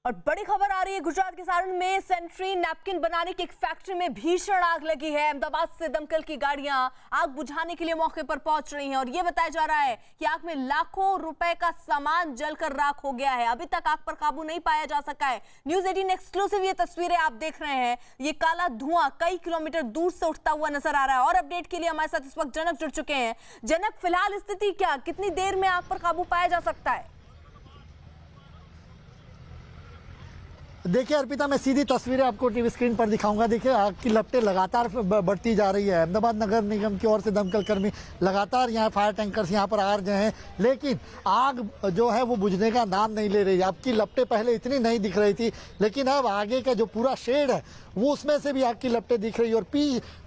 और बड़ी खबर आ रही है गुजरात के सारण में सेनेटरी नैपकिन बनाने की एक फैक्ट्री में भीषण आग लगी है। अहमदाबाद से दमकल की गाड़ियां आग बुझाने के लिए मौके पर पहुंच रही हैं और ये बताया जा रहा है कि आग में लाखों रुपए का सामान जलकर राख हो गया है। अभी तक आग पर काबू नहीं पाया जा सका है। न्यूज 18 एक्सक्लूसिव ये तस्वीरें आप देख रहे हैं। ये काला धुआं कई किलोमीटर दूर से उठता हुआ नजर आ रहा है। और अपडेट के लिए हमारे साथ इस वक्त जनक जुड़ चुके हैं। जनक, फिलहाल स्थिति क्या, कितनी देर में आग पर काबू पाया जा सकता है? देखिए अर्पिता, मैं सीधी तस्वीरें आपको टीवी स्क्रीन पर दिखाऊंगा। देखिए आग की लपटें लगातार बढ़ती जा रही है। अहमदाबाद नगर निगम की ओर से दमकल कर्मी लगातार यहाँ फायर टैंकर्स यहाँ पर आ रहे हैं, लेकिन आग जो है वो बुझने का नाम नहीं ले रही। आग की लपटें पहले इतनी नहीं दिख रही थी, लेकिन अब आगे का जो पूरा शेड है वो उसमें से भी आग की लपटें दिख रही है और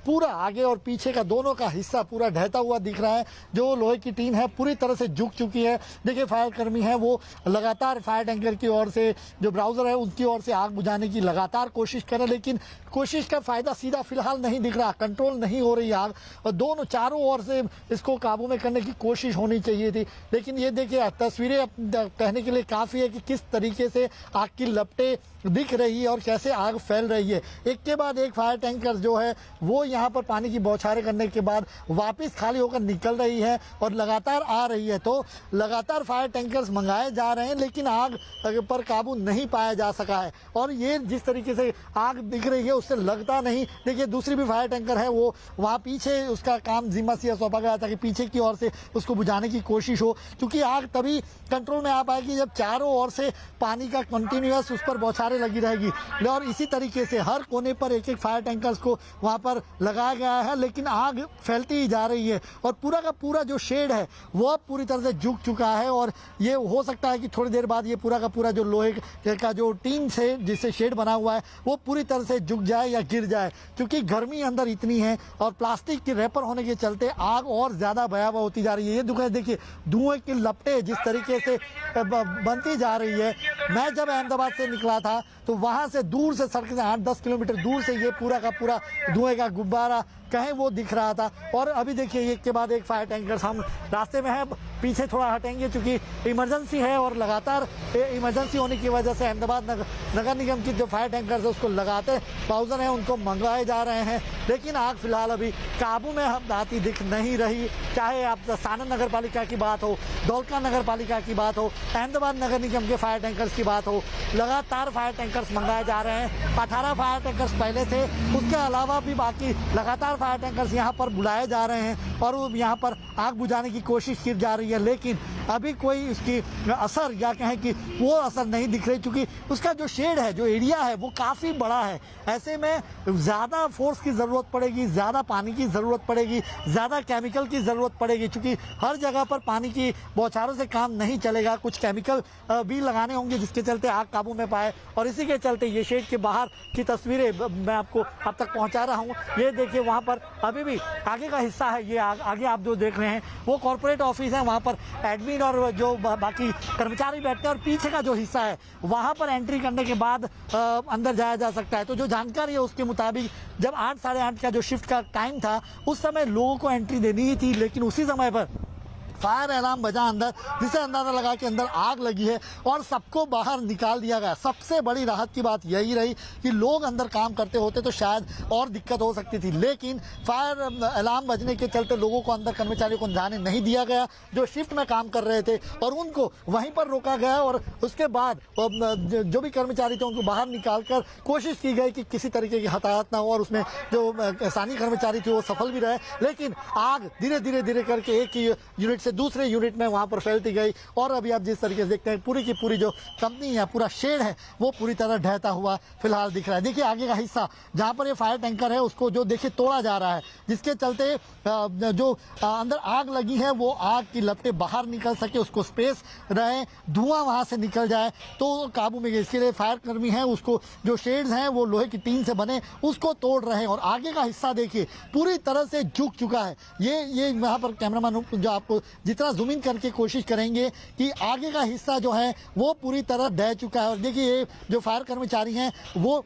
पूरा आगे और पीछे का दोनों का हिस्सा पूरा ढहता हुआ दिख रहा है। जो लोहे की टीन है पूरी तरह से झुक चुकी है। देखिए फायर कर्मी है वो लगातार फायर टैंकर की ओर से जो ब्राउजर है उनकी ओर से आग बुझाने की लगातार कोशिश करें, लेकिन कोशिश का फायदा सीधा फिलहाल नहीं दिख रहा। कंट्रोल नहीं हो रही आग और दोनों चारों ओर से इसको काबू में करने की कोशिश होनी चाहिए थी। लेकिन ये देखिए तस्वीरें कहने के लिए काफी है कि किस तरीके से आग की लपटें दिख रही है और कैसे आग फैल रही है। एक के बाद एक फायर टैंकर जो है वो यहाँ पर पानी की बौछारें करने के बाद वापस खाली होकर निकल रही है और लगातार आ रही है। तो लगातार फायर टैंकर्स मंगाए जा रहे हैं, लेकिन आग पर काबू नहीं पाया जा सका है। और ये जिस तरीके से आग दिख रही है उससे लगता नहीं। देखिए दूसरी भी फायर टैंकर है वो वहाँ पीछे उसका काम जिम्मा से सौंपा गया था कि पीछे की ओर से उसको बुझाने की कोशिश हो, क्योंकि आग तभी कंट्रोल में आ पाएगी जब चारों ओर से पानी का कंटिन्यूअस उस पर बौछारें लगी रहेगी। और इसी तरीके से हर कोने पर एक एक फायर टैंकर्स को वहाँ पर लगाया गया है, लेकिन आग फैलती ही जा रही है और पूरा का पूरा जो शेड है वो अब पूरी तरह से झुक चुका है। और ये हो सकता है कि थोड़ी देर बाद ये पूरा का पूरा जो लोहे का जो टीन से जिससे शेड बना हुआ है वो पूरी तरह से झुक जाए या गिर जाए, क्योंकि गर्मी अंदर इतनी है और प्लास्टिक के रैपर होने के चलते आग और ज्यादा भयावह होती जा रही है। ये देखिए धुएं की लपटें जिस तरीके से बनती जा रही है। मैं जब अहमदाबाद से निकला था तो वहां से दूर से सड़क से 8-10 किलोमीटर दूर से ये पूरा का पूरा धुएं का गुब्बारा कहीं वो दिख रहा था। और अभी देखिए एक के बाद एक फायर टैंकर हम रास्ते में है, पीछे थोड़ा हटेंगे क्योंकि इमरजेंसी है और लगातार इमरजेंसी होने की वजह से अहमदाबाद नगर निगम की जो फायर टैंकर है उसको लगाते ब्राउजर हैं उनको मंगवाए जा रहे हैं, लेकिन आग फिलहाल अभी काबू में आती दिख नहीं रही। चाहे आप सारण नगर पालिका की बात हो, धौलका नगर पालिका की बात हो, अहमदाबाद नगर निगम के फायर टैंकर्स की बात हो, लगातार फायर टैंकर्स मंगाए जा रहे हैं। 18 फायर टैंकर्स पहले थे, उसके अलावा भी बाकी लगातार फायर टैंकर्स यहाँ पर बुलाए जा रहे हैं और वो यहाँ पर आग बुझाने की कोशिश की जा रही है, लेकिन अभी कोई इसकी असर या कहें कि वो असर नहीं दिख रही, क्योंकि उसका जो शेड है, जो एरिया है वो काफ़ी बड़ा है। ऐसे में ज़्यादा फोर्स की ज़रूरत पड़ेगी, ज़्यादा पानी की ज़रूरत पड़ेगी, ज़्यादा केमिकल की ज़रूरत पड़ेगी, क्योंकि हर जगह पर पानी की बौछारों से काम नहीं चलेगा। कुछ केमिकल भी लगाने होंगे जिसके चलते आग काबू में पाए। और इसी के चलते ये शेड के बाहर की तस्वीरें मैं आपको अब तक पहुँचा रहा हूँ। ये देखिए वहाँ पर अभी भी आगे का हिस्सा है, ये आगे आप जो देख रहे हैं वो कॉर्पोरेट ऑफिस है, वहाँ पर एडमिन और जो बाकी कर्मचारी बैठते हैं और पीछे का जो हिस्सा है वहाँ पर एंट्री करने के बाद अंदर जाया जा सकता है। तो जो जानकारी है उसके मुताबिक जब 8 साढ़े 8 का जो शिफ्ट का टाइम था उस समय लोगों को एंट्री देनी ही थी, लेकिन उसी समय पर फायर अलार्म बजा अंदर, जिसे अंदाजा लगा कि अंदर आग लगी है और सबको बाहर निकाल दिया गया। सबसे बड़ी राहत की बात यही रही कि लोग अंदर काम करते होते तो शायद और दिक्कत हो सकती थी, लेकिन फायर अलार्म बजने के चलते लोगों को अंदर, कर्मचारियों को जाने नहीं दिया गया जो शिफ्ट में काम कर रहे थे, और उनको वहीं पर रोका गया। और उसके बाद जो भी कर्मचारी थे उनको बाहर निकाल कर कोशिश की गई कि किसी तरीके की हताहत ना हो, और उसमें जो स्थानीय कर्मचारी थे वो सफल भी रहे। लेकिन आग धीरे धीरे करके एक यूनिट से दूसरे यूनिट में वहां पर फैलती गई और अभी आप जिस तरीके से देखते हैं पूरी की पूरी जो कंपनी है, पूरा शेड है वो पूरी तरह ढहता हुआ फिलहाल दिख रहा है। देखिए आगे का हिस्सा जहां पर ये फायर टैंकर है उसको जो देखिए तोड़ा जा रहा है, जिसके चलते जो अंदर आग लगी है वो आग की लपटें बाहर निकल सके, उसको स्पेस रहे, धुआं वहां से निकल जाए तो काबू में। इसके लिए फायर कर्मी है उसको जो शेड्स हैं वो लोहे की टीन से बने उसको तोड़ रहे हैं। और आगे का हिस्सा देखिए पूरी तरह से झुक चुका है। ये यहाँ पर कैमरामैन जो आपको जितना जूम इन करके कोशिश करेंगे कि आगे का हिस्सा जो है वो पूरी तरह ढह चुका है। और देखिए ये जो फायर कर्मचारी हैं वो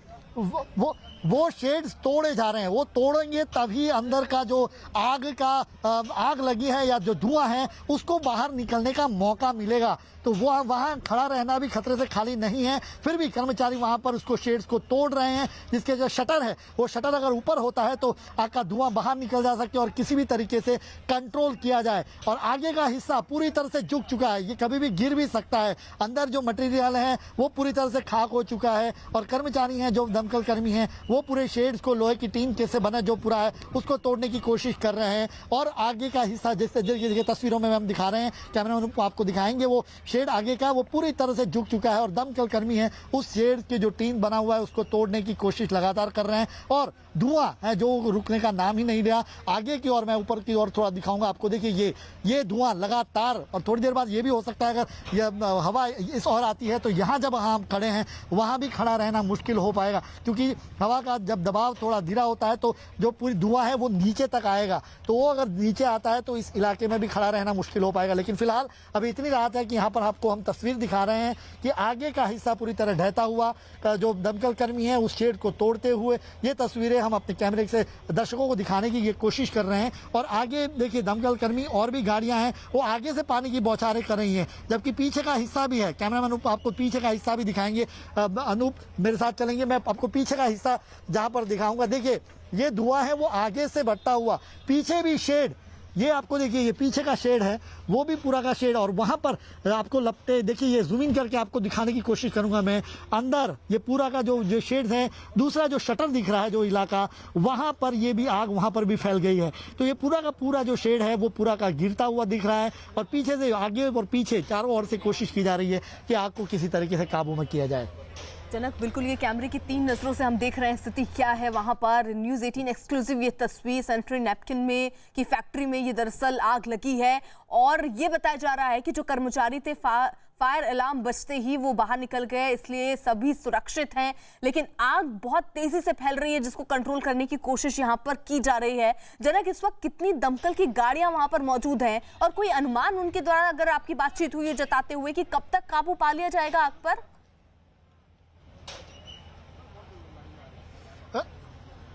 वो शेड्स तोड़े जा रहे हैं। वो तोड़ेंगे तभी अंदर का जो आग लगी है या जो धुआं है उसको बाहर निकलने का मौका मिलेगा। तो वो वहाँ खड़ा रहना भी खतरे से खाली नहीं है। फिर भी कर्मचारी वहाँ पर उसको शेड्स को तोड़ रहे हैं, जिसके जो शटर है वो शटर अगर ऊपर होता है तो आग का धुआं बाहर निकल जा सकता है और किसी भी तरीके से कंट्रोल किया जाए। और आगे का हिस्सा पूरी तरह से झुक चुका है, ये कभी भी गिर भी सकता है। अंदर जो मटेरियल है वो पूरी तरह से खाक हो चुका है और कर्मचारी हैं जो दमकल कर्मी हैं वो पूरे शेड्स को लोहे की टीन के से बना जो पूरा है उसको तोड़ने की कोशिश कर रहे हैं। और आगे का हिस्सा जैसे तस्वीरों में हम दिखा रहे हैं, कैमरामैन आपको दिखाएंगे, वो शेड आगे का वो पूरी तरह से झुक चुका है और दमकल कर्मी है उस शेड के जो टीन बना हुआ है उसको तोड़ने की कोशिश लगातार कर रहे हैं। और धुआं है जो रुकने का नाम ही नहीं लिया। आगे की ओर मैं ऊपर की ओर थोड़ा दिखाऊंगा आपको, देखिए ये धुआं लगातार, और थोड़ी देर बाद ये भी हो सकता है अगर यह हवा इस ओर आती है तो यहाँ जब हम खड़े हैं वहाँ भी खड़ा रहना मुश्किल हो पाएगा, क्योंकि हवा का जब दबाव थोड़ा धीरा होता है तो जो पूरी धुआं है वो नीचे तक आएगा। तो वो अगर नीचे आता है तो इस इलाके में भी खड़ा रहना मुश्किल हो पाएगा। लेकिन फिलहाल अभी इतनी राहत है कि यहाँ पर आपको हम तस्वीर दिखा रहे हैं कि आगे का हिस्सा पूरी तरह ढहता हुआ जो दमकल कर्मी है उस शेड को तोड़ते हुए ये तस्वीरें हम अपने कैमरे से दर्शकों को दिखाने की ये कोशिश कर रहे हैं। और आगे देखिए दमकल कर्मी और भी गाड़ियां हैं वो आगे से पानी की बौछारें कर रही हैं, जबकि पीछे का हिस्सा भी है। कैमरामैन आपको पीछे का हिस्सा भी दिखाएंगे, अनूप मेरे साथ चलेंगे, मैं आपको पीछे का हिस्सा जहां पर दिखाऊंगा। देखिए ये धुआं है वो आगे से बढ़ता हुआ, पीछे भी शेड, ये आपको देखिए ये पीछे का शेड है वो भी पूरा का शेड, और वहां पर आपको लपटे, देखिए ये जूम इन करके आपको दिखाने की कोशिश करूंगा मैं। अंदर ये पूरा का जो शेड्स है, दूसरा जो शटर दिख रहा है जो इलाका, वहां पर ये भी आग वहां पर भी फैल गई है। तो ये पूरा का पूरा जो शेड है वो पूरा का गिरता हुआ दिख रहा है और पीछे से आगे और पीछे चारों ओर से कोशिश की जा रही है कि आग को किसी तरीके से काबू में किया जाए। जनक, बिल्कुल ये कैमरे की 3 नजरों से हम देख रहे हैं स्थिति क्या है वहां पर। न्यूज़ 18 एक्सक्लूसिव ये तस्वीर सैनिटरी नैपकिन में की फैक्ट्री में ये दरअसल आग लगी है और ये बताया जा रहा है कि जो कर्मचारी थे फायर अलार्म बजते ही वो बाहर निकल गए, इसलिए सभी सुरक्षित हैं। लेकिन आग बहुत तेजी से फैल रही है जिसको कंट्रोल करने की कोशिश यहाँ पर की जा रही है। जनक, इस वक्त कितनी दमकल की गाड़ियां वहां पर मौजूद हैं और कोई अनुमान उनके द्वारा अगर आपकी बातचीत हुई है जताते हुए कि कब तक काबू पा लिया जाएगा आग पर?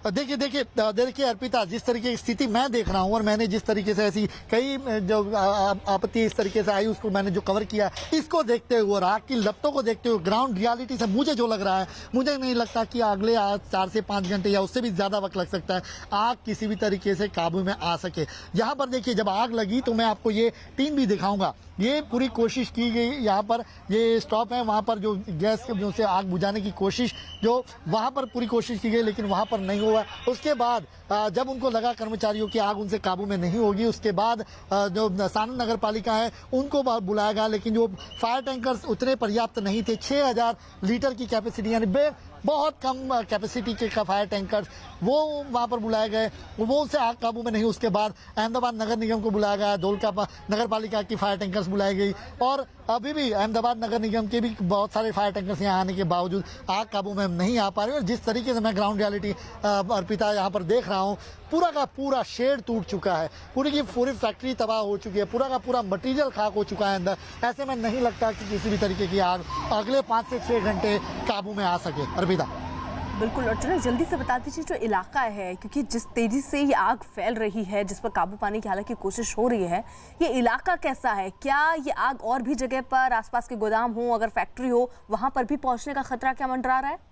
देखिए अर्पिता, जिस तरीके की स्थिति मैं देख रहा हूँ और मैंने जिस तरीके से ऐसी कई जो आपत्ति इस तरीके से आई उसको मैंने जो कवर किया, इसको देखते हुए और आग की लपटों को देखते हुए ग्राउंड रियलिटी से मुझे जो लग रहा है, मुझे नहीं लगता कि अगले 4 से 5 घंटे या उससे भी ज्यादा वक्त लग सकता है आग किसी भी तरीके से काबू में आ सके। यहाँ पर देखिए जब आग लगी तो मैं आपको ये टीन भी दिखाऊंगा, ये पूरी कोशिश की गई। यहाँ पर ये स्टॉप है, वहाँ पर जो गैस से आग बुझाने की कोशिश जो वहाँ पर पूरी कोशिश की गई लेकिन वहाँ पर नहीं हुआ। उसके बाद जब उनको लगा कर्मचारियों की आग उनसे काबू में नहीं होगी, उसके बाद जो सानंद नगर पालिका है उनको बुलाया गया, लेकिन जो फायर टैंकर्स उतने पर्याप्त नहीं थे। 6000 लीटर की कैपेसिटी यानी बहुत कम कैपेसिटी के फायर टैंकर्स वो वहाँ पर बुलाए गए, वो उनसे आग काबू में नहीं। उसके बाद अहमदाबाद नगर निगम को बुलाया गया, धोलका नगर पालिका की फायर टैंकर्स बुलाई गई और अभी भी अहमदाबाद नगर निगम के भी बहुत सारे फायर टैंकर्स यहाँ आने के बावजूद आग काबू में नहीं आ पा रही। और जिस तरीके से मैं ग्राउंड रियलिटी अर्पिता यहाँ पर देख रहा हूँ, पूरा का पूरा शेड टूट चुका है, पूरी की पूरी फैक्ट्री तबाह हो चुकी है, पूरा का पूरा मटेरियल खाक हो चुका है अंदर। ऐसे में नहीं लगता कि किसी भी तरीके की आग अगले 5 से 6 घंटे काबू में आ सके। अर्पिता बिल्कुल, और चलो जल्दी से बता दीजिए जो इलाका है, क्योंकि जिस तेजी से ये आग फैल रही है जिस पर काबू पाने की हालांकि कोशिश हो रही है, ये इलाका कैसा है? क्या ये आग और भी जगह पर आसपास के गोदाम हो, अगर फैक्ट्री हो, वहां पर भी पहुंचने का खतरा क्या मंडरा रहा है?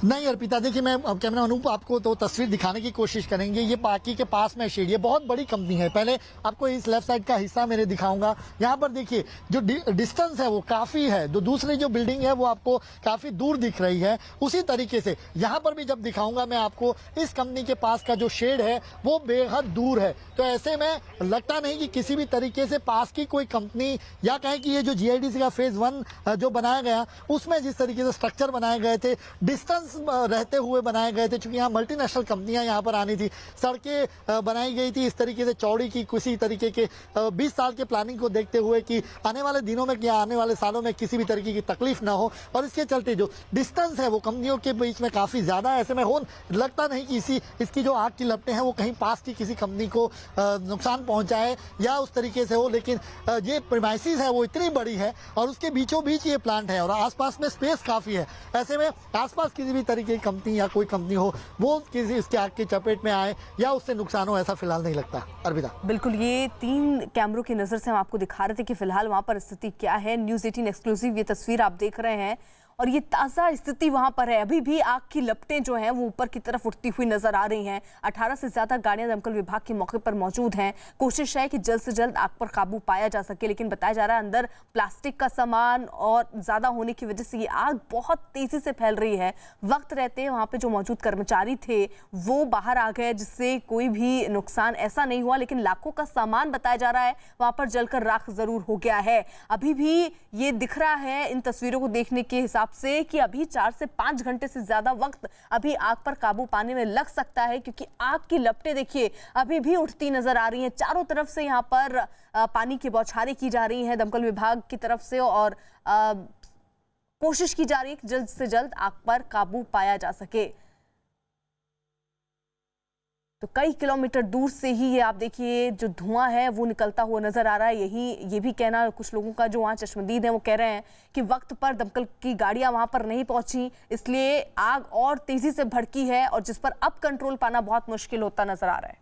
नहीं अर्पिता, देखिए मैं कैमरा अनूप आपको तो तस्वीर दिखाने की कोशिश करेंगे। ये पार्की के पास में शेड, ये बहुत बड़ी कंपनी है। पहले आपको इस लेफ्ट साइड का हिस्सा मेरे दिखाऊंगा। यहाँ पर देखिए जो डिस्टेंस है वो काफी है, जो दूसरी जो बिल्डिंग है वो आपको काफी दूर दिख रही है। उसी तरीके से यहाँ पर भी जब दिखाऊंगा मैं आपको, इस कंपनी के पास का जो शेड है वो बेहद दूर है। तो ऐसे में लगता नहीं कि किसी भी तरीके से पास की कोई कंपनी, या कहें कि ये जो GIDC का फेज 1 जो बनाया गया उसमें जिस तरीके से स्ट्रक्चर बनाए गए थे, डिस्टेंस प्लान्स रहते हुए बनाए गए थे, क्योंकि यहाँ मल्टीनेशनल कंपनियां यहाँ पर आनी थी, सड़कें बनाई गई थी इस तरीके से चौड़ी की, किसी तरीके के 20 साल के प्लानिंग को देखते हुए कि आने वाले दिनों में या आने वाले सालों में किसी भी तरीके की तकलीफ ना हो। और इसके चलते जो डिस्टेंस है वो कंपनियों के बीच में काफ़ी ज़्यादा है। ऐसे में लगता नहीं कि इसकी जो आग की लपटें हैं वो कहीं पास की किसी कंपनी को नुकसान पहुंचाए या उस तरीके से हो, लेकिन ये प्रीमाइसिस है वो इतनी बड़ी है और उसके बीचों बीच ये प्लांट है और आसपास में स्पेस काफ़ी है। ऐसे में आसपास किसी भी तरीके की कंपनी या कोई कंपनी हो वो किसी इसके आग की चपेट में आए या उससे नुकसान हो, ऐसा फिलहाल नहीं लगता। अर्पिता, बिल्कुल, ये 3 कैमरों की नजर से हम आपको दिखा रहे थे कि फिलहाल वहां पर स्थिति क्या है। न्यूज़ 18 एक्सक्लूसिव ये तस्वीर आप देख रहे हैं और ये ताज़ा स्थिति वहां पर है। अभी भी आग की लपटें जो हैं वो ऊपर की तरफ उठती हुई नजर आ रही हैं। 18 से ज्यादा गाड़ियां दमकल विभाग के मौके पर मौजूद हैं। कोशिश है कि जल्द से जल्द आग पर काबू पाया जा सके, लेकिन बताया जा रहा है अंदर प्लास्टिक का सामान और ज्यादा होने की वजह से ये आग बहुत तेजी से फैल रही है। वक्त रहते वहां पे जो मौजूद कर्मचारी थे वो बाहर आ गए, जिससे कोई भी नुकसान ऐसा नहीं हुआ, लेकिन लाखों का सामान बताया जा रहा है वहां पर जलकर राख जरूर हो गया है। अभी भी ये दिख रहा है इन तस्वीरों को देखने के हिसाब से कि अभी 4 से 5 घंटे से ज्यादा वक्त अभी आग पर काबू पाने में लग सकता है, क्योंकि आग की लपटें देखिए अभी भी उठती नजर आ रही हैं। चारों तरफ से यहाँ पर पानी की बौछारें की जा रही हैं दमकल विभाग की तरफ से और कोशिश की जा रही है कि जल्द से जल्द आग पर काबू पाया जा सके। तो कई किलोमीटर दूर से ही ये आप देखिए जो धुआं है वो निकलता हुआ नजर आ रहा है। ये भी कहना कुछ लोगों का जो वहाँ चश्मदीद है वो कह रहे हैं कि वक्त पर दमकल की गाड़ियां वहां पर नहीं पहुंची, इसलिए आग और तेजी से भड़की है और जिस पर अब कंट्रोल पाना बहुत मुश्किल होता नजर आ रहा है।